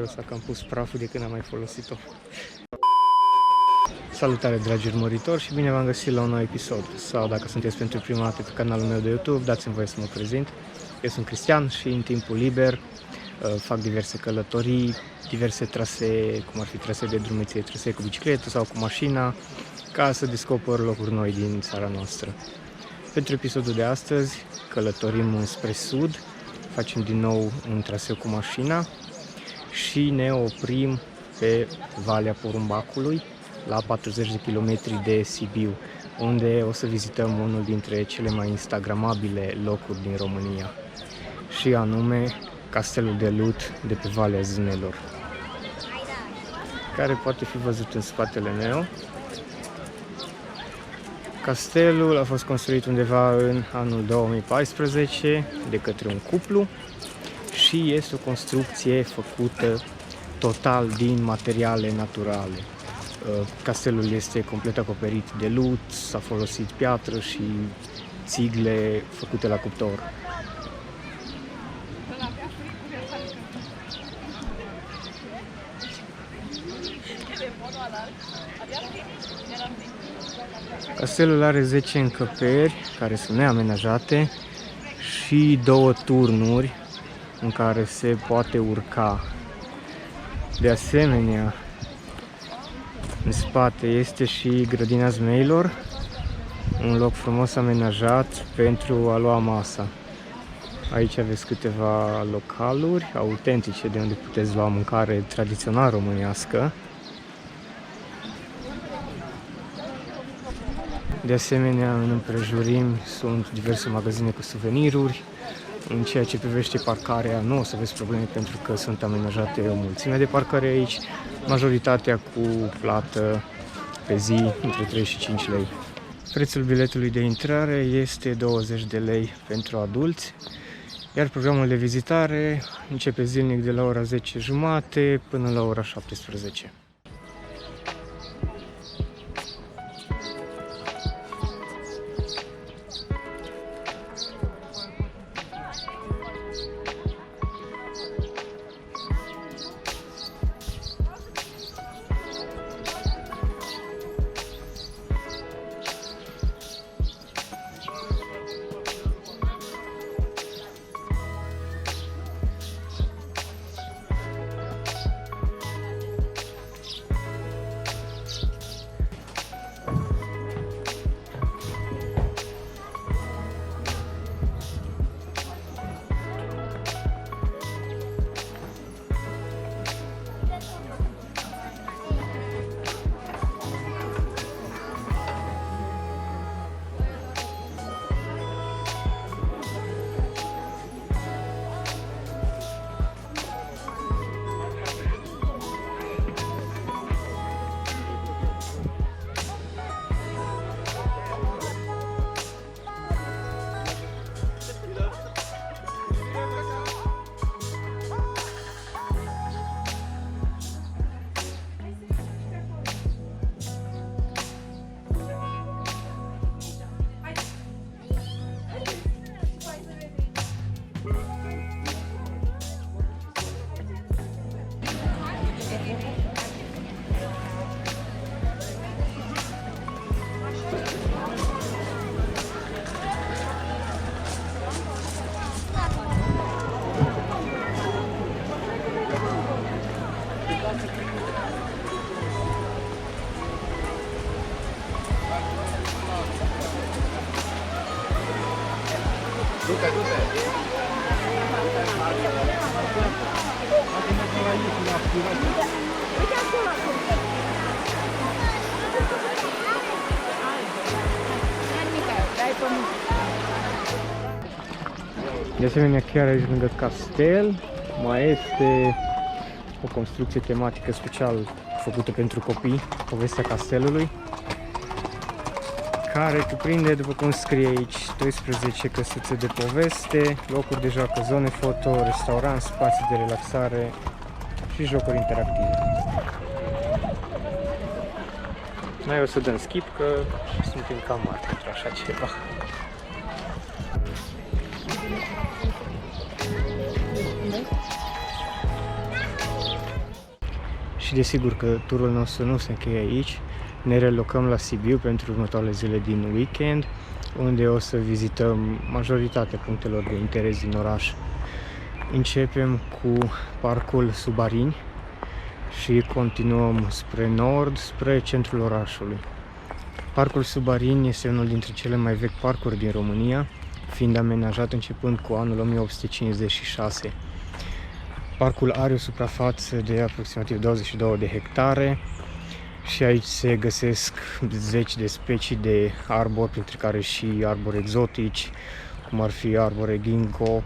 serios, că am pus praful de când am mai folosit-o. Salutare, dragi urmăritori, și bine v-am găsit la un nou episod. Sau dacă sunteți pentru prima dată pe canalul meu de YouTube, dați-mi voie să mă prezint. Eu sunt Cristian și în timpul liber fac diverse călătorii, diverse trasee, cum ar fi trasee de drumeție, trasee cu bicicletă sau cu mașina, ca să descoper locuri noi din țara noastră. Pentru episodul de astăzi călătorim spre sud, facem din nou un traseu cu mașina și ne oprim pe Valea Porumbacului, la 40 de km de Sibiu, unde o să vizităm unul dintre cele mai instagramabile locuri din România, și anume Castelul de Lut de pe Valea Zânelor, care poate fi văzut în spatele meu. Castelul a fost construit undeva în anul 2014 de către un cuplu și este o construcție făcută total din materiale naturale. Castelul este complet acoperit de lut, s-a folosit piatră și țigle făcute la cuptor. Castelul are 10 încăperi care sunt neamenajate și 2 turnuri în care se poate urca. De asemenea, în spate este și grădina zmeilor, un loc frumos amenajat pentru a lua masa. Aici aveți câteva localuri autentice de unde puteți lua mâncare tradițional românească. De asemenea, în împrejurim sunt diverse magazine cu suveniruri. În ceea ce privește parcarea, nu o să aveți probleme pentru că sunt amenajate o mulțime de parcări aici, majoritatea cu plată pe zi între 3 și 5 lei. Prețul biletului de intrare este 20 de lei pentru adulți, iar programul de vizitare începe zilnic de la ora 10:30 până la ora 17. De asemenea, chiar aici lângă castel mai este o construcție tematică special făcută pentru copii, povestea castelului, care cuprinde, după cum scrie aici, 12 căsuțe de poveste, locuri de joacă, zone foto, restaurant, spații de relaxare și jocuri interactive. Noi o să dăm skip că suntem cam mari pentru așa ceva. Și desigur că turul nostru nu se încheie aici. Ne relocăm la Sibiu pentru următoarele zile din weekend, unde o să vizităm majoritatea punctelor de interes din oraș. Începem cu parcul Subarini și continuăm spre nord, spre centrul orașului. Parcul Subarini este unul dintre cele mai vechi parcuri din România, fiind amenajat începând cu anul 1856. Parcul are o suprafață de aproximativ 22 de hectare și aici se găsesc zeci de specii de arbori, printre care și arbori exotici, cum ar fi arbore ginkgo,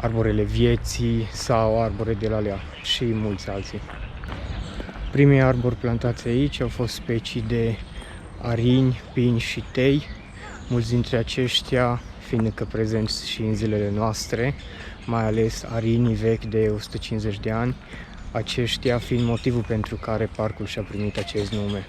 arborele vieții sau arbore de lalea și mulți alții. Primii arbori plantați aici au fost specii de arini, pini și tei, mulți dintre aceștia fiind încă prezenți și în zilele noastre, mai ales arinii vechi de 150 de ani, aceștia fiind motivul pentru care parcul și-a primit acest nume.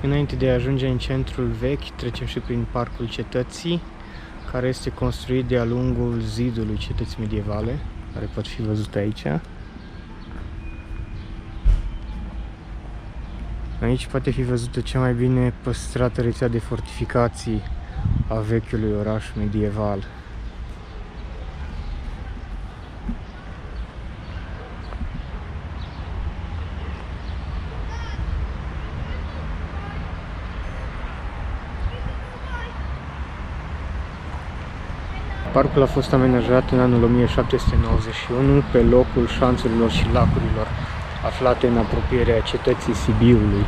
Înainte de a ajunge în centrul vechi, trecem și prin Parcul Cetății, care este construit de-a lungul zidului cetății medievale, care pot fi văzute aici. Aici poate fi văzută cea mai bine păstrată rețea de fortificații a vechiului oraș medieval. Parcul a fost amenajat în anul 1791 pe locul șanțurilor și lacurilor aflate în apropierea cetății Sibiului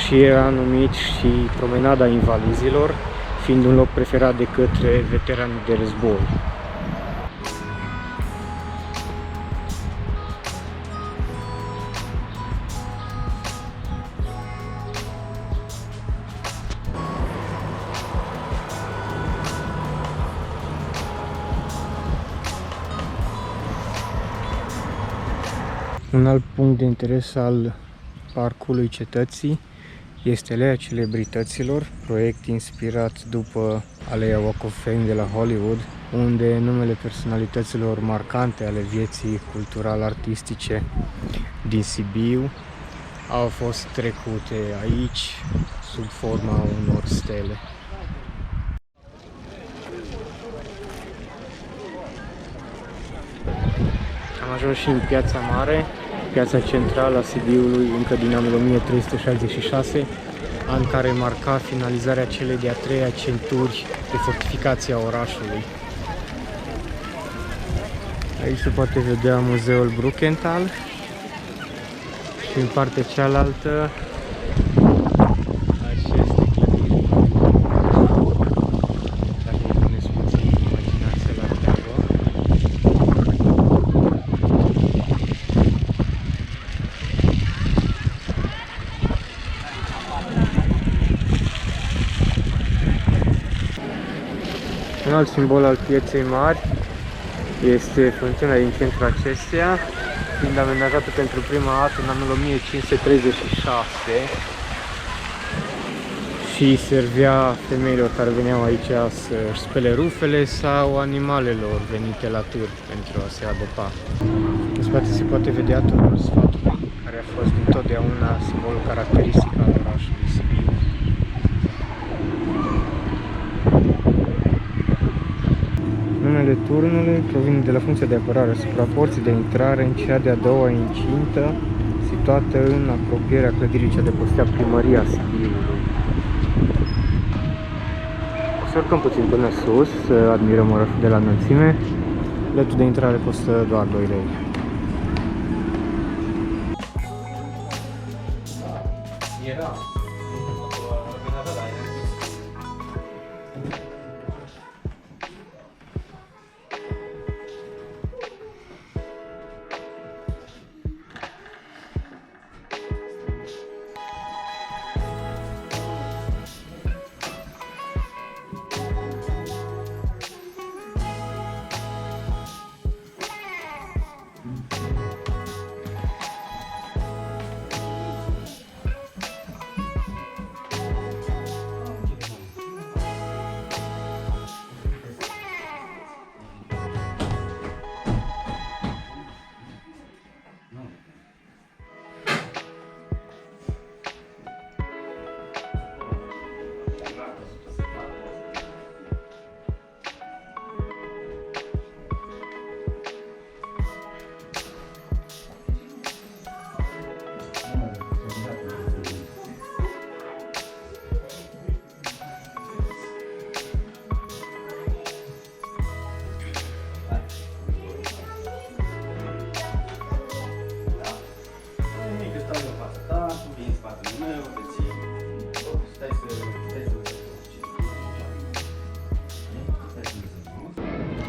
și era numit și Promenada Invalizilor, fiind un loc preferat de către veteranii de război. Un alt punct de interes al Parcului Cetății este Aleea Celebrităților, proiect inspirat după Aleea Walk of Fame de la Hollywood, unde numele personalităților marcante ale vieții cultural-artistice din Sibiu au fost trecute aici sub forma unor stele. Am ajuns și în Piața Mare, piața centrală a Sibiului, încă din anul 1366, an care marca finalizarea celei de-a treia centuri de fortificație a orașului. Aici se poate vedea muzeul Brukenthal și în partea cealaltă aceste clădiri. Dacă ne puneți puțin imaginație la treabă. Un alt simbol al Pieței Mari este fântâna din centrul acesteia, fiind amenajată pentru prima dată în anul 1536 și servea femeilor care veneau aici să-și spele rufele sau animalelor venite la târg pentru a se adăpa. În spate se poate vedea turnul Sfatului, care a fost întotdeauna simbolul caracteristic al orașului Sibiu. Numele turnului provine de la funcția de apărare asupra porții de intrare în cea de-a doua incintă, situată în apropierea clădirii ce adăpostea primăria Sibiului. O să urcăm puțin până sus, să admirăm orașul de la înălțime. Biletul de intrare costă doar 2 lei.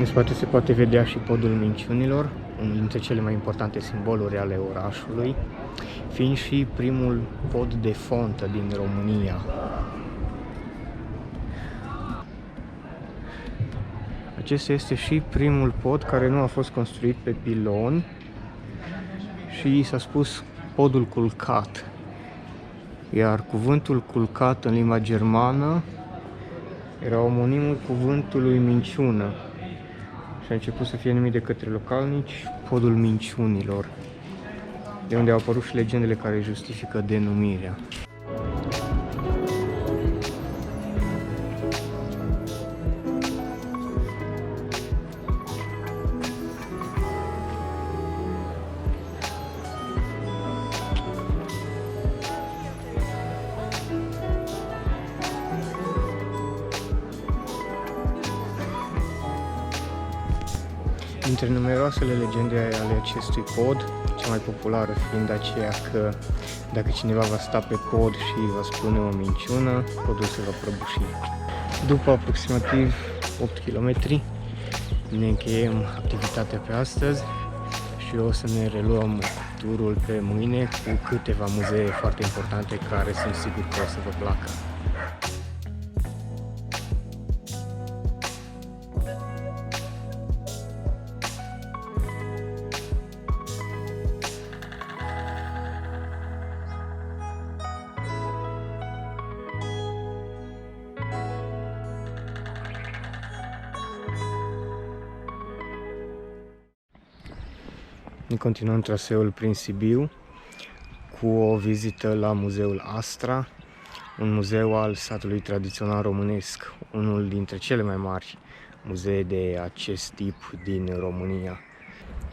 În spate se poate vedea și podul minciunilor, unul dintre cele mai importante simboluri ale orașului, fiind și primul pod de fontă din România. Acesta este și primul pod care nu a fost construit pe pilon și s-a spus podul culcat. Iar cuvântul culcat în limba germană era omonimul cuvântului minciună și a început să fie numit de către localnici podul minciunilor, de unde au apărut și legendele care justifică denumirea. Dintre numeroasele legende ale acestui pod, cea mai populară fiind aceea că dacă cineva va sta pe pod și va spune o minciună, podul se va prăbuși. După aproximativ 8 km ne încheiem activitatea pe astăzi și o să ne reluăm turul pe mâine cu câteva muzee foarte importante care sunt sigur că o să vă placă. Ne continuăm traseul prin Sibiu cu o vizită la Muzeul Astra, un muzeu al satului tradițional românesc, unul dintre cele mai mari muzee de acest tip din România.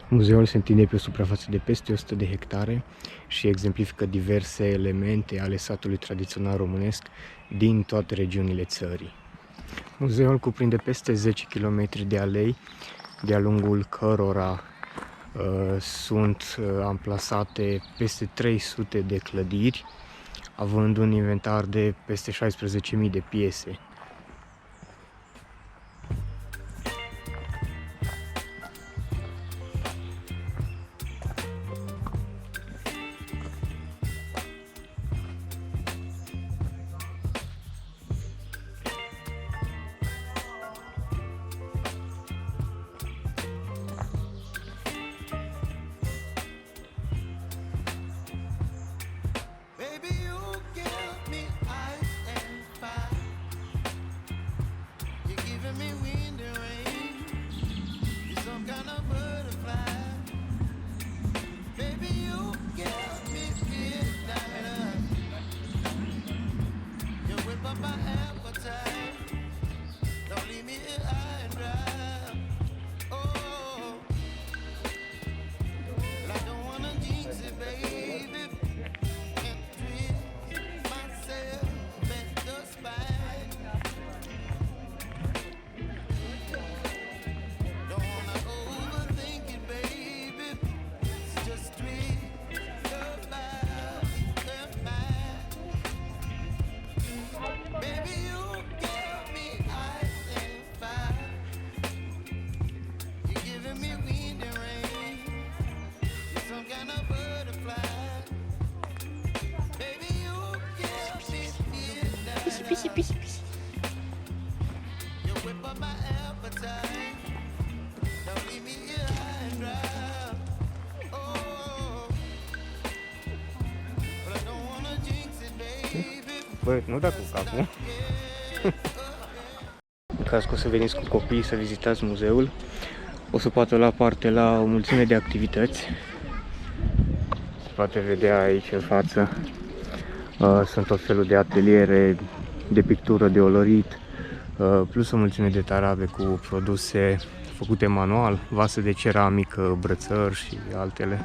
Muzeul se întinde pe o suprafață de peste 100 de hectare și exemplifică diverse elemente ale satului tradițional românesc din toate regiunile țării. Muzeul cuprinde peste 10 km de alei, de-a lungul cărora sunt amplasate peste 300 de clădiri, având un inventar de peste 16.000 de piese. Pisi. Bă, nu da cu capul. În caz că o să veniți cu copiii să vizitați muzeul, o să poată lua parte la o mulțime de activități. Se poate vedea aici în față. Sunt tot felul de ateliere de pictură, de olorit, plus o mulțime de tarabe cu produse făcute manual, vase de ceramică, brățări și altele.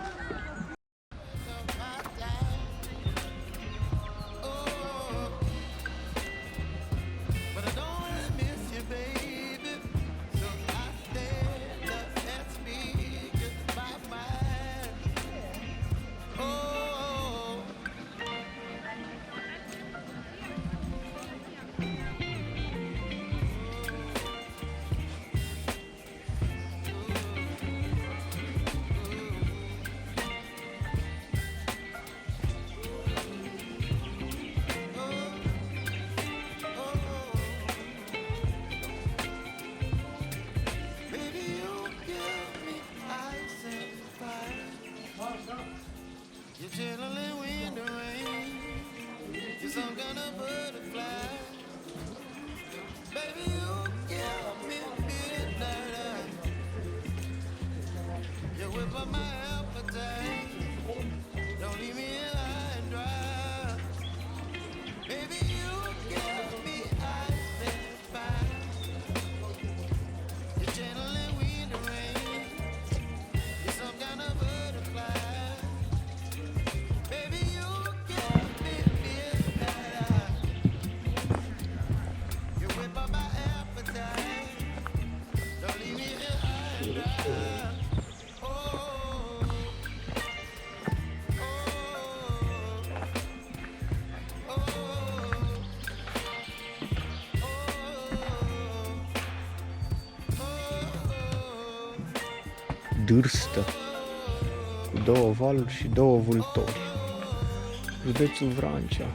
You're chilling in the rain. You're some kind of butterfly. Baby, you give me midnight. You whip up my appetite. Don't leave me high and dry. Baby, you give me ice and fire. You're channeling wind and rain. You're some kind of butterfly. Baby, you give me midnight. You whip up my appetite. Don't leave me high and dry. Dârstă, cu 2 valuri și 2 vultori, județul Vrancea.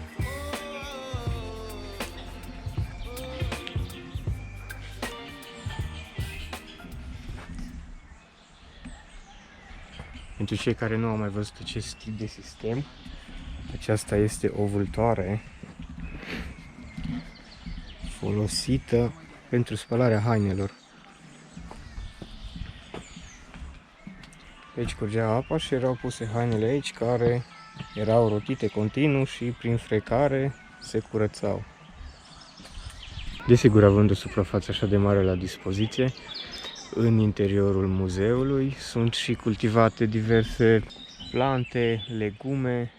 Pentru cei care nu au mai văzut acest tip de sistem, aceasta este o vultoare folosită pentru spălarea hainelor. Aici curgea apa și erau puse hainele aici, care erau rotite continuu și prin frecare se curățau. Desigur, având o suprafață așa de mare la dispoziție, în interiorul muzeului sunt și cultivate diverse plante, legume.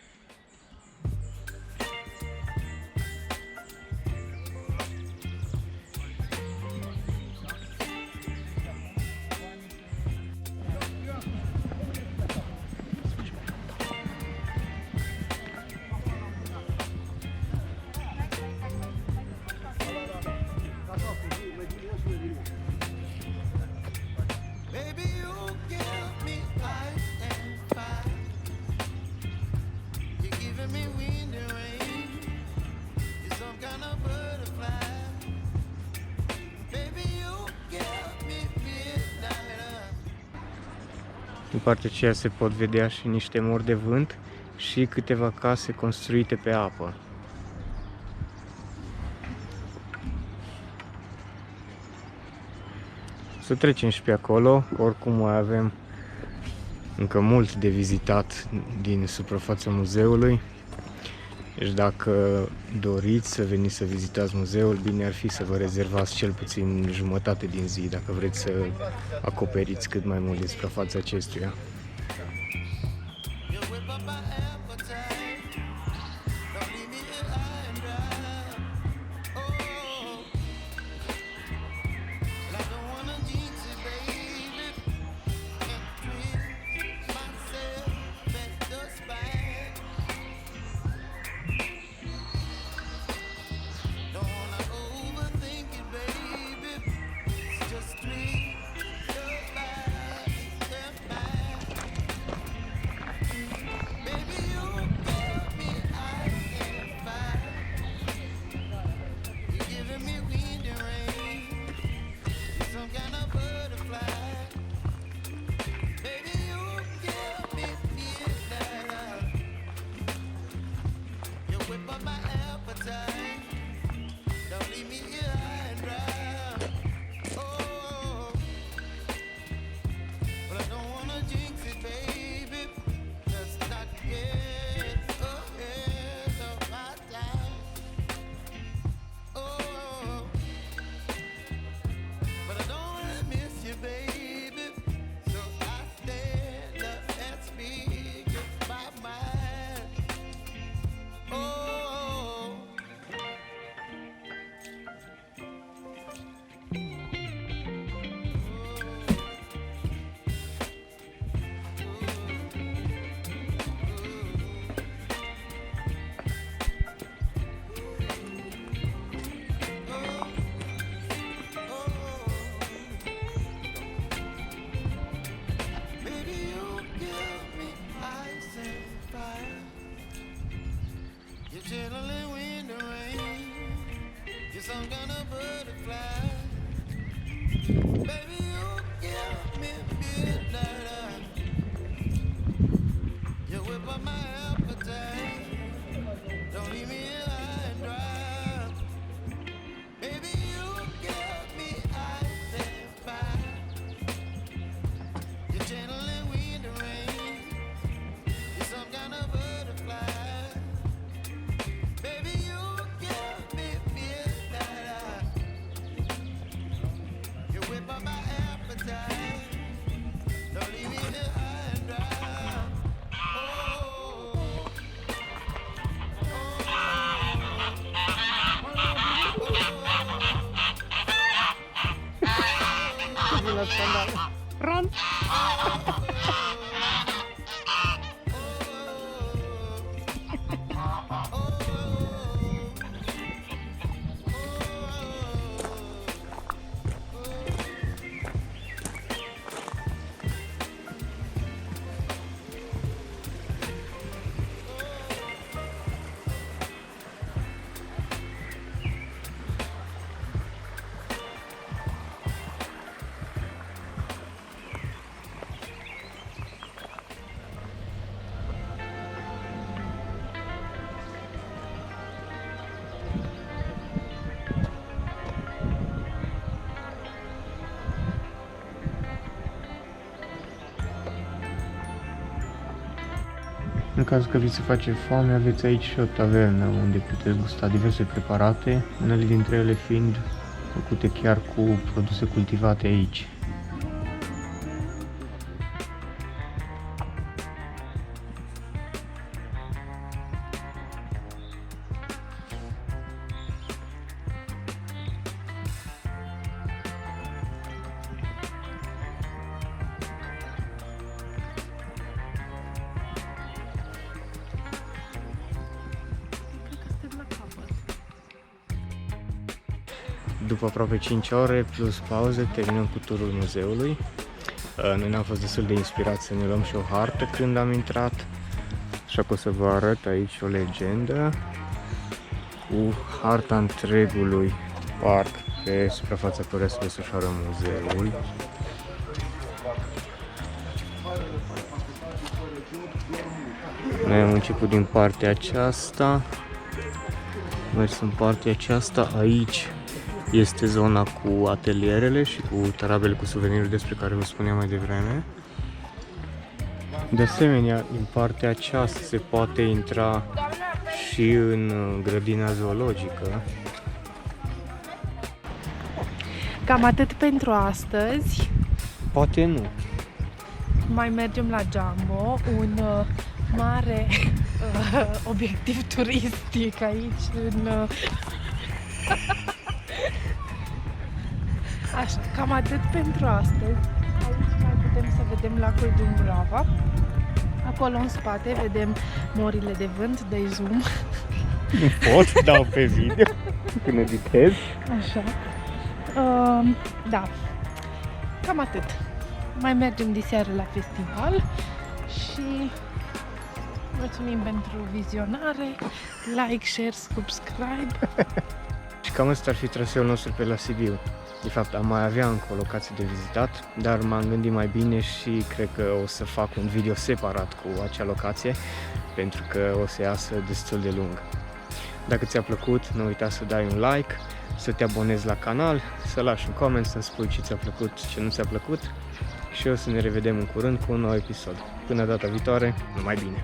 Baby, you give me ice and fire. You're giving me wind and rain. You're some kind of butterfly. Baby, you give me midnight. În partea aceea se pot vedea și niște mori de vânt și câteva case construite pe apă. Să trecem și pe acolo, oricum mai avem încă mult de vizitat din suprafața muzeului. Deci dacă doriți să veniți să vizitați muzeul, bine ar fi să vă rezervați cel puțin jumătate din zi, dacă vreți să acoperiți cât mai mult de suprafața acestuia. You whip up my appetite. Don't leave me high and dry. Oh, and I don't wanna jinx it, baby. And twist myself at the spine. Don't wanna overthink it, baby. It's just twist your body and mine. Baby, you give me ice and fire. up my appetite. Don't leave me high and dry. Baby, you give me ice and fire. You're channeling wind and rain. You're some kind of butterfly. Baby, you give me midnight. You whip up my appetite. Don't leave me here high and dry. Run! În cazul că vi se face foame, aveți aici și o tavernă unde puteți gusta diverse preparate, unele dintre ele fiind făcute chiar cu produse cultivate aici. După aproape 5 ore plus pauze, terminăm cu turul muzeului. Noi ne-am fost destul de inspirați să ne luăm și o hartă când am intrat, așa că o să vă arăt aici o legendă cu harta întregului parc pe suprafața căruia se desfășoară muzeul. Noi am început din partea aceasta, mers în partea aceasta, aici este zona cu atelierele și cu tarabele cu suveniruri despre care vă spuneam mai devreme. De asemenea, din partea aceasta se poate intra și în grădina zoologică. Cam atât pentru astăzi. Poate nu. Mai mergem la Jumbo, un mare obiectiv turistic aici în... Așa, cam atât pentru astăzi. Aici mai putem să vedem lacul Dumbrava. Acolo în spate vedem morile de vânt, de zoom. Nu pot, dau pe video când editez. Așa. Da, cam atât. Mai mergem diseară la festival și mulțumim pentru vizionare, like, share, subscribe. Și cam ăsta ar fi traseul nostru pe la Sibiu. De fapt, am mai avea încă o locație de vizitat, dar m-am gândit mai bine și cred că o să fac un video separat cu acea locație, pentru că o să iasă destul de lung. Dacă ți-a plăcut, nu uita să dai un like, să te abonezi la canal, să lași un coment, să-mi spui ce ți-a plăcut, ce nu ți-a plăcut și o să ne revedem în curând cu un nou episod. Până data viitoare, numai bine!